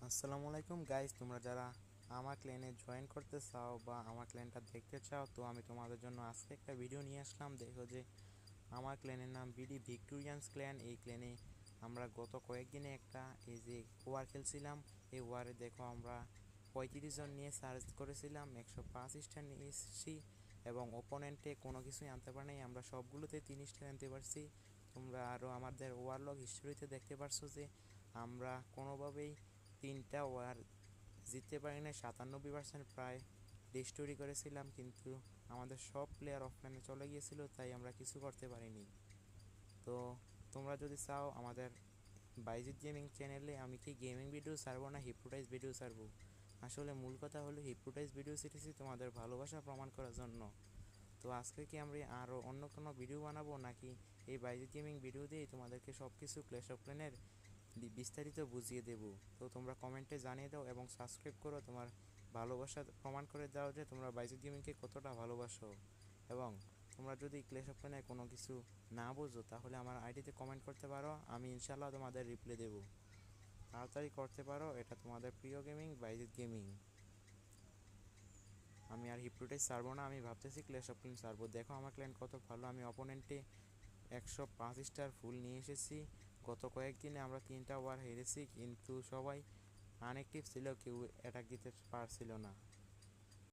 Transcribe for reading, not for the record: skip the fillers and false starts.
আসসালামু আলাইকুম গাইস, তোমরা যারা আমার ক্ল্যানে জয়েন করতে চাও বা আমার ক্ল্যানটা দেখতে চাও, তো আমি তোমাদের জন্য আজকে একটা ভিডিও নিয়ে আসলাম। দেখো যে আমার ক্ল্যানের নাম বিডি ভিক্টোরিয়ান্স ক্ল্যান। এই ক্ল্যানে আমরা গত কয়েকদিনে একটা এই যে ওয়ার খেলছিলাম। এই ওয়ারে দেখো আমরা 35 জন নিয়ে সার্চ করেছিলাম, 105 স্টার নিয়ে এসেছি এবং ওপোনেন্টে কোনো কিছুই আনতে পারে নাই। আমরা সবগুলোতে 3 স্টার আনতে পারছি। তোমরা আরও আমাদের ওয়ারলগ হিস্টোরিতে দেখতে পারছো যে আমরা কোনোভাবেই 3টা ওয়ার জিততে পারি না। 97% প্রায় ডিস্টোরি করেছিলাম, কিন্তু আমাদের সব প্লেয়ার অফলাইনে চলে গিয়েছিল, তাই আমরা কিছু করতে পারিনি। তো তোমরা যদি চাও আমাদের বাইজিৎ গেমিং চ্যানেলে আমি কি গেমিং ভিডিও ছাড়বো না হিপ্নোটাইজ ভিডিও ছাড়বো, আসলে মূল কথা হলো হিপ্নোটাইজ ভিডিও ছেড়েছি তোমাদের ভালোবাসা প্রমাণ করার জন্য। তো আজকে কি আমরা আরও অন্য কোনো ভিডিও বানাবো, নাকি এই বাইজিৎ গেমিং ভিডিও দিয়েই তোমাদেরকে সব কিছু ক্ল্যাশ অফ ক্ল্যানের বিস্তারিত বুঝিয়ে দেব? তো তোমরা কমেন্টে জানিয়ে দাও এবং সাবস্ক্রাইব করো, তোমার ভালোবাসা প্রমাণ করে দাও যে তোমরা বাইজিৎ গেমিংকে কতটা ভালোবাসো। এবং তোমরা যদি ক্ল্যাশ অফ ক্ল্যানে কোনো কিছু না বুঝো তাহলে আমার আইডিতে কমেন্ট করতে পারো, আমি ইনশাল্লাহ তোমাদের রিপ্লাই দেবো। তাড়াতাড়ি করতে পারো, এটা তোমাদের প্রিয় গেমিং বাইজিৎ গেমিং। আমি আর হিপ্নোটাইজ ছাড়বো না, আমি ভাবতেছি ক্ল্যাশ অফ ক্ল্যান ছাড়বো। দেখো আমার ক্ল্যান কত ভালো, আমি অপোনেন্টে 105 স্টার ফুল নিয়ে এসেছি। গত কয়েকদিনে আমরা 3টা ওয়ার হেরেছি, কিন্তু সবাই আনএক্টিভ ছিল, কেউ অ্যাটাক দিতে পারছিল না।